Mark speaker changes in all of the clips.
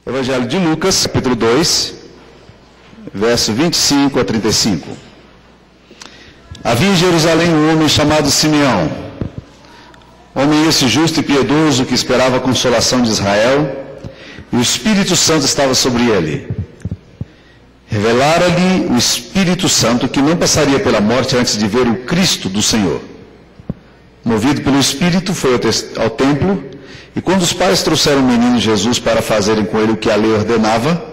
Speaker 1: Evangelho de Lucas, capítulo 2, verso 25 a 35. Havia em Jerusalém um homem chamado Simeão, homem esse justo e piedoso que esperava a consolação de Israel, e o Espírito Santo estava sobre ele. Revelara-lhe o Espírito Santo que não passaria pela morte antes de ver o Cristo do Senhor. Movido pelo Espírito, foi ao templo, e quando os pais trouxeram o menino Jesus para fazerem com ele o que a lei ordenava,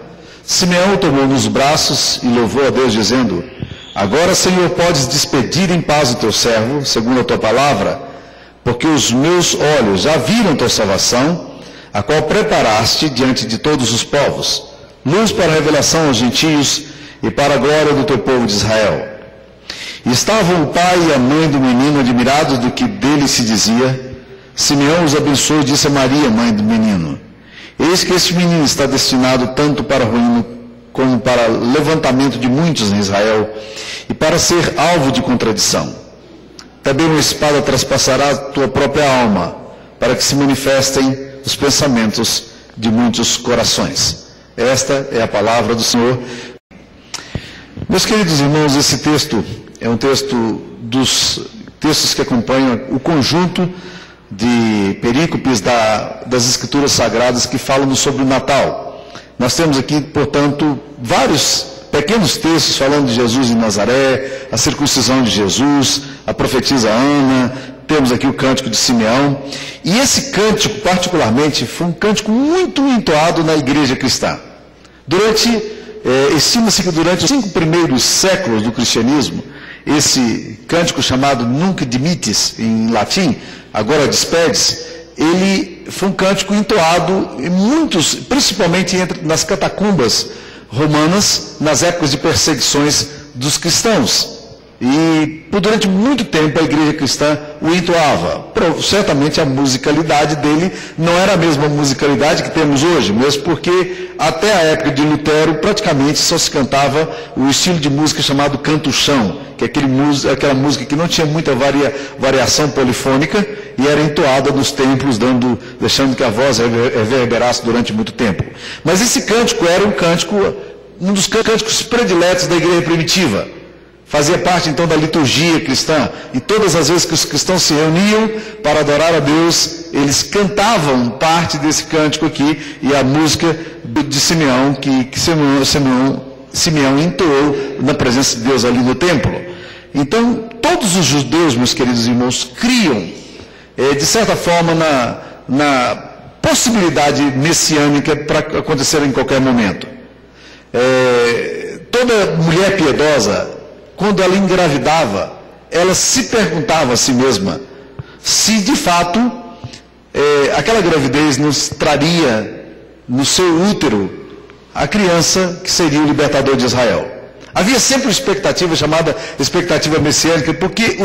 Speaker 1: Simeão o tomou nos braços e louvou a Deus, dizendo: Agora, Senhor, podes despedir em paz o teu servo, segundo a tua palavra, porque os meus olhos já viram tua salvação, a qual preparaste diante de todos os povos, luz para a revelação aos gentios e para a glória do teu povo de Israel. E estavam o pai e a mãe do menino admirados do que dele se dizia. Simeão os abençoou e disse a Maria, mãe do menino: Eis que este menino está destinado tanto para ruína como para levantamento de muitos em Israel, e para ser alvo de contradição. Também uma espada traspassará a tua própria alma, para que se manifestem os pensamentos de muitos corações. Esta é a palavra do Senhor. Meus queridos irmãos, esse texto é um texto dos textos que acompanham o conjunto de perícopes das Escrituras Sagradas que falam sobre o Natal. Nós temos aqui, portanto, vários pequenos textos falando de Jesus em Nazaré, a circuncisão de Jesus, a profetisa Ana, temos aqui o cântico de Simeão. E esse cântico, particularmente, foi um cântico muito entoado na igreja cristã. Estima-se que durante os 5 primeiros séculos do cristianismo, esse cântico chamado Nunc Dimittis, em latim, agora despedes, ele foi um cântico entoado em muitos, principalmente nas catacumbas romanas, nas épocas de perseguições dos cristãos. E durante muito tempo a igreja cristã o entoava. Certamente a musicalidade dele não era a mesma musicalidade que temos hoje, mesmo porque até a época de Lutero praticamente só se cantava o estilo de música chamado canto-chão, que é aquela música que não tinha muita variação polifônica e era entoada nos templos, deixando que a voz reverberasse durante muito tempo. Mas esse cântico era um dos cânticos prediletos da igreja primitiva. Fazia parte então da liturgia cristã, e todas as vezes que os cristãos se reuniam para adorar a Deus, eles cantavam parte desse cântico aqui, e a música de Simeão, que Simeão entoou na presença de Deus ali no templo. Então, todos os judeus, meus queridos irmãos, criam, de certa forma, na possibilidade messiânica para acontecer em qualquer momento. Toda mulher piedosa, quando ela engravidava, ela se perguntava a si mesma se de fato aquela gravidez nos traria no seu útero a criança que seria o libertador de Israel. Havia sempre uma expectativa chamada expectativa messiânica, porque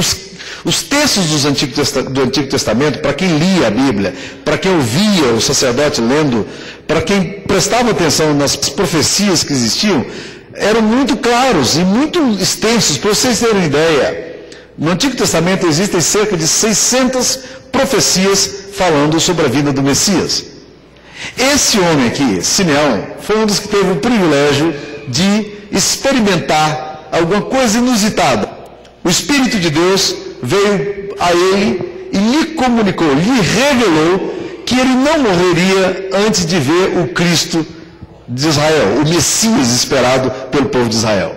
Speaker 1: os textos do Antigo Testamento, para quem lia a Bíblia, para quem ouvia o sacerdote lendo, para quem prestava atenção nas profecias que existiam, eram muito claros e muito extensos. Para vocês terem uma ideia, no Antigo Testamento existem cerca de 600 profecias falando sobre a vinda do Messias. Esse homem aqui, Simeão, foi um dos que teve o privilégio de experimentar alguma coisa inusitada. O Espírito de Deus veio a ele e lhe comunicou, lhe revelou que ele não morreria antes de ver o Cristo de Israel, o Messias esperado pelo povo de Israel.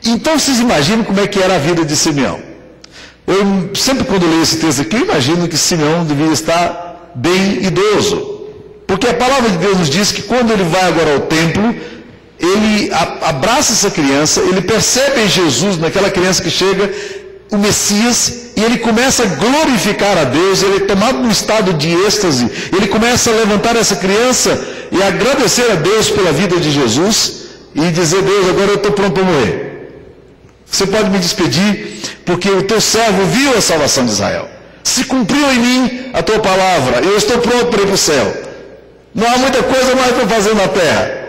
Speaker 1: Então vocês imaginam como é que era a vida de Simeão. Eu sempre quando leio esse texto aqui, eu imagino que Simeão devia estar bem idoso, porque a palavra de Deus nos diz que quando ele vai agora ao templo, ele abraça essa criança, ele percebe em Jesus, naquela criança que chega, o Messias, e ele começa a glorificar a Deus. Ele é tomado num estado de êxtase, ele começa a levantar essa criança e agradecer a Deus pela vida de Jesus, e dizer: Deus, agora eu estou pronto para morrer. Você pode me despedir, porque o teu servo viu a salvação de Israel. Se cumpriu em mim a tua palavra, eu estou pronto para ir para o céu. Não há muita coisa mais para fazer na terra.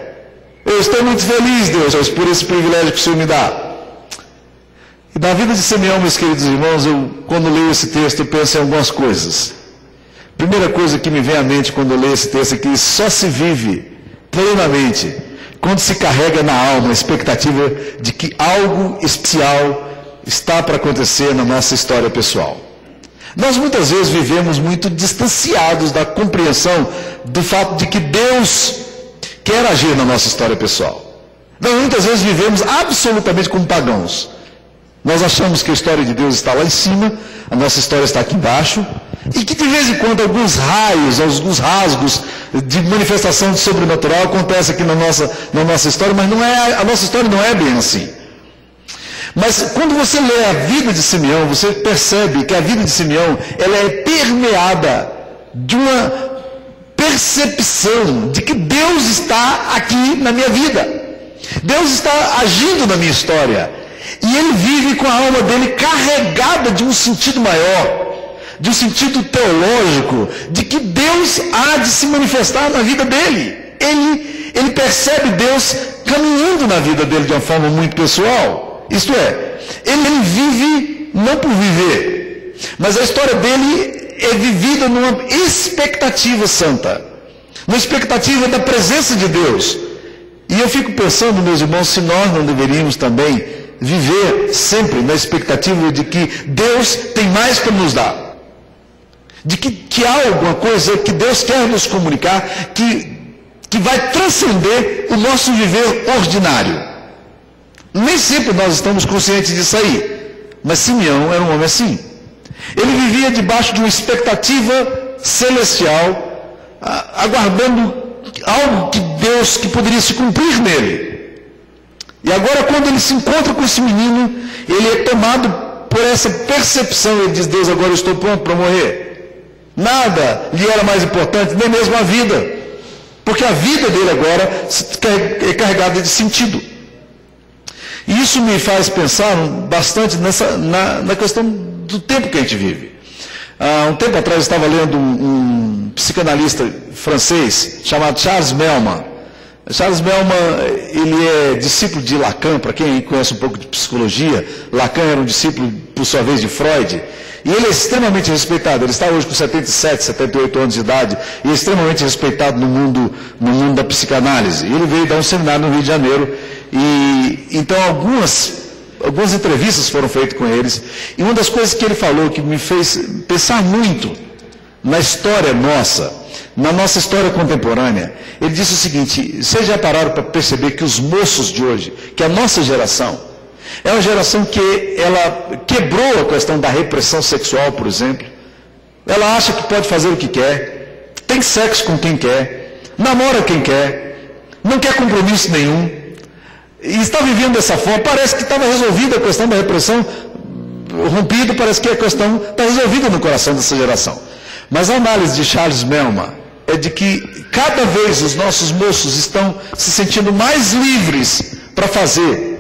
Speaker 1: Eu estou muito feliz, Deus, por esse privilégio que o Senhor me dá. E na vida de Simeão, meus queridos irmãos, quando leio esse texto, eu penso em algumas coisas. Primeira coisa que me vem à mente quando eu leio esse texto é que só se vive plenamente quando se carrega na alma a expectativa de que algo especial está para acontecer na nossa história pessoal. Nós muitas vezes vivemos muito distanciados da compreensão do fato de que Deus quer agir na nossa história pessoal. Nós muitas vezes vivemos absolutamente como pagãos. Nós achamos que a história de Deus está lá em cima, a nossa história está aqui embaixo, e que de vez em quando alguns raios, alguns rasgos de manifestação de sobrenatural acontecem aqui na nossa história, mas a nossa história não é bem assim. Mas quando você lê a vida de Simeão, você percebe que a vida de Simeão, ela é permeada de uma percepção de que Deus está aqui na minha vida. Deus está agindo na minha história. E ele vive com a alma dele carregada de um sentido maior, de um sentido teológico, de que Deus há de se manifestar na vida dele. Ele percebe Deus caminhando na vida dele de uma forma muito pessoal. Isto é, ele vive não por viver, mas a história dele é vivida numa expectativa santa, numa expectativa da presença de Deus. E eu fico pensando, meus irmãos, se nós não deveríamos também viver sempre na expectativa de que Deus tem mais para nos dar, de que há alguma coisa que Deus quer nos comunicar, que vai transcender o nosso viver ordinário. Nem sempre nós estamos conscientes disso aí, mas Simeão era um homem assim. Ele vivia debaixo de uma expectativa celestial, aguardando algo que poderia se cumprir nele. E agora, quando ele se encontra com esse menino, ele é tomado por essa percepção. Ele diz: Deus, agora eu estou pronto para morrer. Nada lhe era mais importante, nem mesmo a vida, porque a vida dele agora é carregada de sentido. E isso me faz pensar bastante na questão do tempo que a gente vive. Um tempo atrás eu estava lendo um psicanalista francês chamado Charles Melman. Charles Melman, ele é discípulo de Lacan. Para quem conhece um pouco de psicologia, Lacan era um discípulo, por sua vez, de Freud. E ele é extremamente respeitado. Ele está hoje com 77, 78 anos de idade e é extremamente respeitado no mundo da psicanálise. Ele veio dar um seminário no Rio de Janeiro e então algumas entrevistas foram feitas com eles. E uma das coisas que ele falou que me fez pensar muito na história nossa, na nossa história contemporânea, ele disse o seguinte: vocês já pararam para perceber que os moços de hoje, que a nossa geração, é uma geração que ela quebrou a questão da repressão sexual, por exemplo. Ela acha que pode fazer o que quer, tem sexo com quem quer, namora quem quer, não quer compromisso nenhum, e está vivendo dessa forma. Parece que estava resolvida a questão da repressão, rompido, parece que a questão está resolvida no coração dessa geração. Mas a análise de Charles Melman é de que cada vez os nossos moços estão se sentindo mais livres para fazer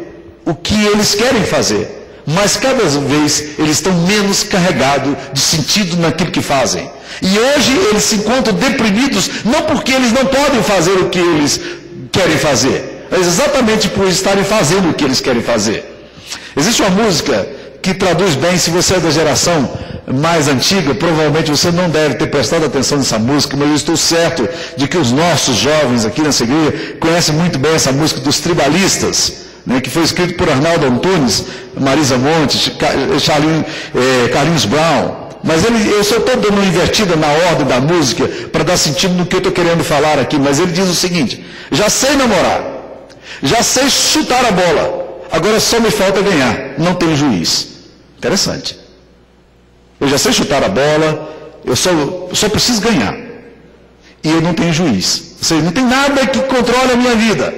Speaker 1: o que eles querem fazer, mas cada vez eles estão menos carregados de sentido naquilo que fazem. E hoje eles se encontram deprimidos, não porque eles não podem fazer o que eles querem fazer, mas exatamente por estarem fazendo o que eles querem fazer. Existe uma música que traduz bem. Se você é da geração mais antiga, provavelmente você não deve ter prestado atenção nessa música, mas eu estou certo de que os nossos jovens aqui nessa igreja conhecem muito bem essa música dos Tribalistas, que foi escrito por Arnaldo Antunes, Marisa Monte, Carlinhos Brown. Mas eu só estou dando uma invertida na ordem da música para dar sentido no que eu estou querendo falar aqui. Mas ele diz o seguinte: já sei namorar, já sei chutar a bola, agora só me falta ganhar, não tenho juiz. Interessante. Eu já sei chutar a bola, eu só preciso ganhar, e eu não tenho juiz. Ou seja, não tem nada que controle a minha vida,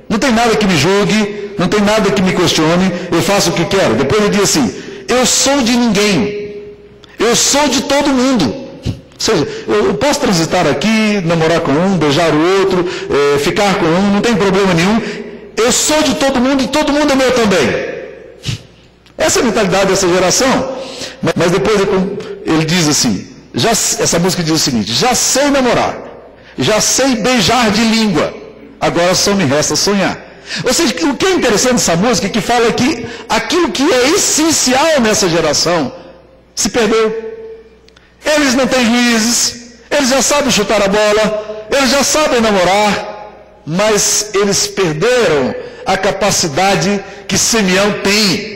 Speaker 1: não tem nada que me julgue, não tem nada que me questione, eu faço o que quero. Depois ele diz assim: eu sou de ninguém, eu sou de todo mundo. Ou seja, eu posso transitar aqui, namorar com um, beijar o outro, ficar com um, não tem problema nenhum. Eu sou de todo mundo e todo mundo é meu também. Essa é a mentalidade dessa geração. Mas depois ele diz assim, essa música diz o seguinte: já sei namorar, já sei beijar de língua, agora só me resta sonhar. Ou seja, o que é interessante nessa música é que fala que aquilo que é essencial nessa geração se perdeu. Eles não têm juízes, eles já sabem chutar a bola, eles já sabem namorar, mas eles perderam a capacidade que Simeão tem